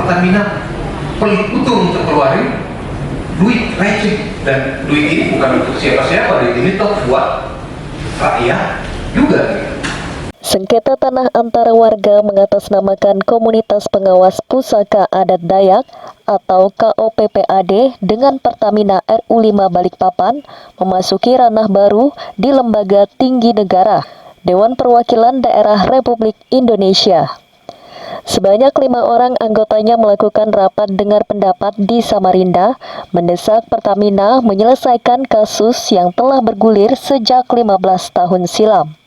Pertamina pelit betul untuk keluarin duit receh, dan duit ini bukan untuk siapa-siapa, duit ini toh buat rakyat juga. Sengketa tanah antara warga mengatasnamakan Komunitas Pengawas Pusaka Adat Dayak atau KOPPAD dengan Pertamina RU5 Balikpapan memasuki ranah baru di Lembaga Tinggi Negara, Dewan Perwakilan Daerah Republik Indonesia. Sebanyak 5 orang anggotanya melakukan rapat dengar pendapat di Samarinda, mendesak Pertamina menyelesaikan kasus yang telah bergulir sejak 15 tahun silam.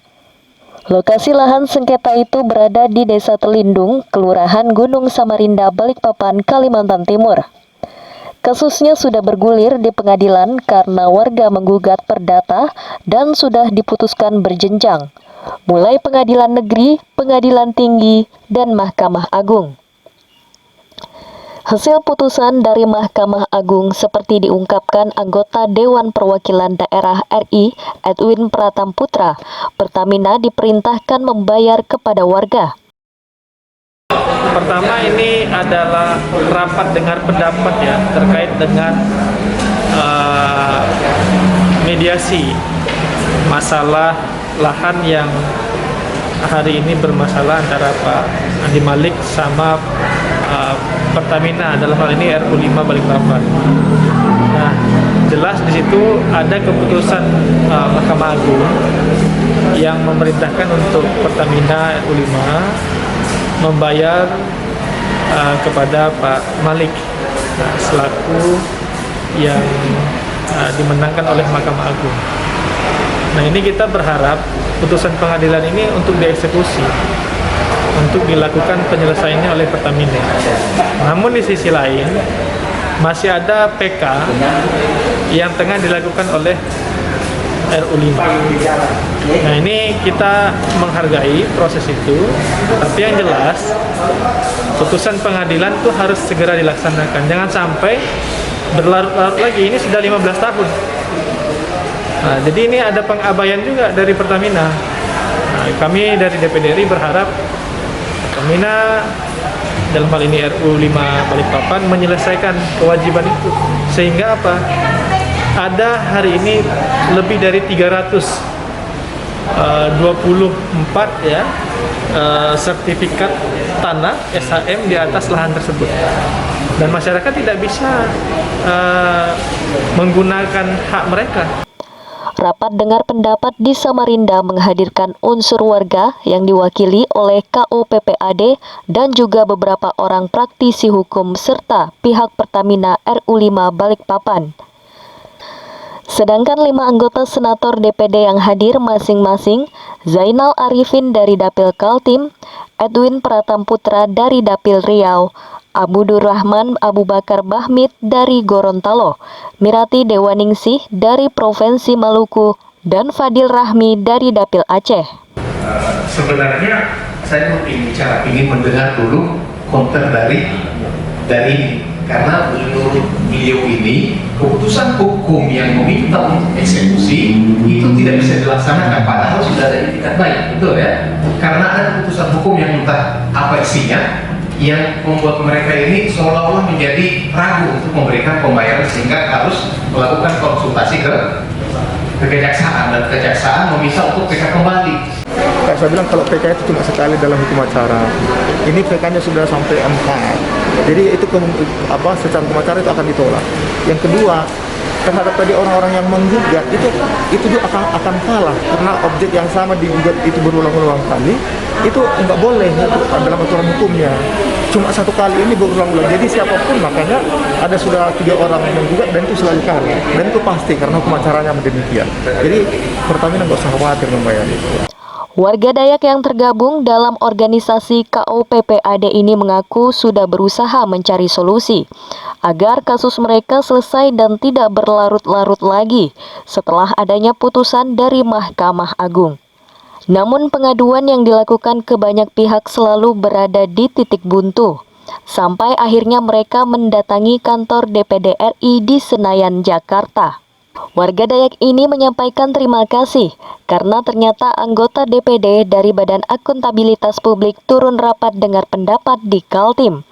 Lokasi lahan sengketa itu berada di Desa Telindung, Kelurahan Gunung Samarinda, Balikpapan, Kalimantan Timur. Kasusnya sudah bergulir di pengadilan karena warga menggugat perdata dan sudah diputuskan berjenjang, mulai pengadilan negeri, pengadilan tinggi, dan Mahkamah Agung. Hasil putusan dari Mahkamah Agung seperti diungkapkan anggota Dewan Perwakilan Daerah RI Edwin Pratamputra, Pertamina diperintahkan membayar kepada warga. Pertama, ini adalah rapat dengar pendapat ya terkait dengan mediasi masalah lahan yang hari ini bermasalah antara Pak Andi Malik sama Pertamina, dalam hal ini RU5 Balikpapan. Nah, jelas di situ ada keputusan Mahkamah Agung yang memerintahkan untuk Pertamina RU5 membayar kepada Pak Malik selaku yang dimenangkan oleh Mahkamah Agung. Nah, ini kita berharap putusan pengadilan ini untuk dieksekusi, untuk dilakukan penyelesaiannya oleh Pertamina. Namun di sisi lain masih ada PK yang tengah dilakukan oleh RU5. Nah, ini kita menghargai proses itu, tapi yang jelas putusan pengadilan itu harus segera dilaksanakan. Jangan sampai berlarut-larut lagi, ini sudah 15 tahun. Nah, jadi ini ada pengabaian juga dari Pertamina. Nah, kami dari DPD RI berharap Pertamina dalam hal ini RU5 Balikpapan menyelesaikan kewajiban itu, sehingga apa? Ada hari ini lebih dari 324 ya sertifikat tanah SHM di atas lahan tersebut, dan masyarakat tidak bisa menggunakan hak mereka. Rapat dengar pendapat di Samarinda menghadirkan unsur warga yang diwakili oleh KOPPAD dan juga beberapa orang praktisi hukum serta pihak Pertamina RU5 Balikpapan. Sedangkan 5 anggota senator DPD yang hadir masing-masing, Zainal Arifin dari Dapil Kaltim, Edwin Pratamputra dari Dapil Riau, Abudur Rahman Abu Bakar Bahmid dari Gorontalo, Mirati Dewaningsih dari Provinsi Maluku, dan Fadil Rahmi dari Dapil Aceh. Sebenarnya saya ingin mendengar dulu counter dari karena menurut beliau ini keputusan hukum yang meminta untuk eksekusi itu tidak bisa dilaksanakan, padahal sudah ada itikat baik, betul ya? Karena ada keputusan hukum yang entah apa isinya yang membuat mereka ini seolah-olah menjadi ragu untuk memberikan pembayaran, sehingga harus melakukan konsultasi ke kejaksaan, dan kejaksaan meminta untuk PK kembali. Kayak saya bilang, kalau PK itu cuma sekali dalam hukum acara, ini PK-nya sudah sampai 4, jadi itu secara hukum acara itu akan ditolak. Yang kedua, terhadap tadi orang-orang yang menggugat itu juga akan kalah, karena objek yang sama digugat itu berulang-ulang kali, itu nggak boleh itu dalam aturan hukumnya. Cuma satu kali ini berulang-ulang, jadi siapapun, makanya ada sudah 3 orang menggugat dan itu selalu kalah, dan itu pasti karena hukum acaranya demikian. Jadi Pertamina nggak usah khawatir membayar itu. Warga Dayak yang tergabung dalam organisasi KOPPAD ini mengaku sudah berusaha mencari solusi agar kasus mereka selesai dan tidak berlarut-larut lagi setelah adanya putusan dari Mahkamah Agung. Namun pengaduan yang dilakukan ke banyak pihak selalu berada di titik buntu, sampai akhirnya mereka mendatangi kantor DPD RI di Senayan, Jakarta. Warga Dayak ini menyampaikan terima kasih karena ternyata anggota DPD dari Badan Akuntabilitas Publik turun rapat dengar pendapat di Kaltim.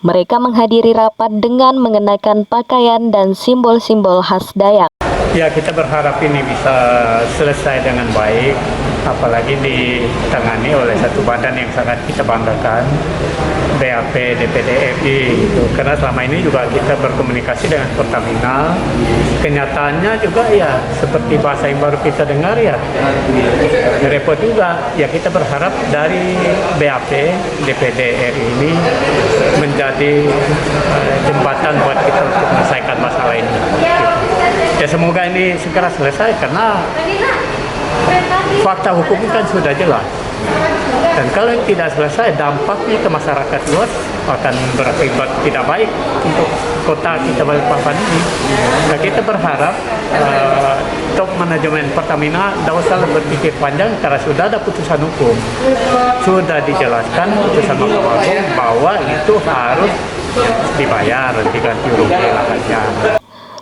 Mereka menghadiri rapat dengan mengenakan pakaian dan simbol-simbol khas Dayak. Ya, kita berharap ini bisa selesai dengan baik, apalagi ditangani oleh satu badan yang sangat kita banggakan, BAP DPD RI gitu. Karena selama ini juga kita berkomunikasi dengan Pertamina. Kenyataannya juga ya seperti bahasa yang baru kita dengar ya repot juga. Ya, kita berharap dari BAP DPD RI ini menjadi jembatan buat kita untuk menyelesaikan masalah ini. Ya, semoga ini segera selesai karena fakta hukum kan sudah jelas. Dan kalau tidak selesai, dampaknya ke masyarakat luas akan berakibat tidak baik untuk kota kita Balikpapan ini. Nah, kita berharap top manajemen Pertamina tidak usah berpikir panjang karena sudah ada putusan hukum. Sudah dijelaskan putusan Mahkamah Agung bahwa itu harus dibayar, diganti rugi lahannya.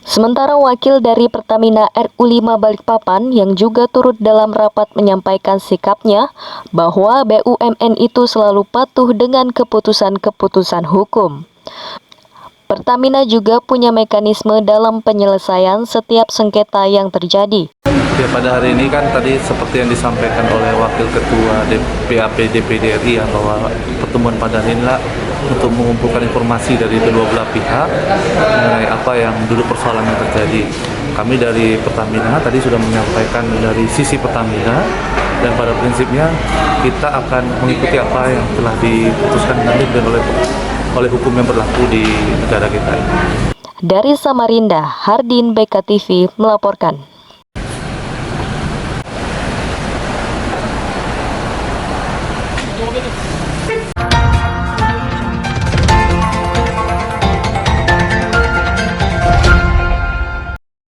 Sementara wakil dari Pertamina RU5 Balikpapan yang juga turut dalam rapat menyampaikan sikapnya bahwa BUMN itu selalu patuh dengan keputusan-keputusan hukum. Pertamina juga punya mekanisme dalam penyelesaian setiap sengketa yang terjadi. Ya, pada hari ini kan tadi seperti yang disampaikan oleh Wakil Ketua BAP DPD RI ya, bahwa pertemuan pada hari inilah untuk mengumpulkan informasi dari kedua belah pihak mengenai apa yang duduk persoalan yang terjadi. Kami dari Pertamina tadi sudah menyampaikan dari sisi Pertamina, dan pada prinsipnya kita akan mengikuti apa yang telah diputuskan nanti oleh hukum yang berlaku di negara kita ini. Dari Samarinda, Hardin BKTV melaporkan.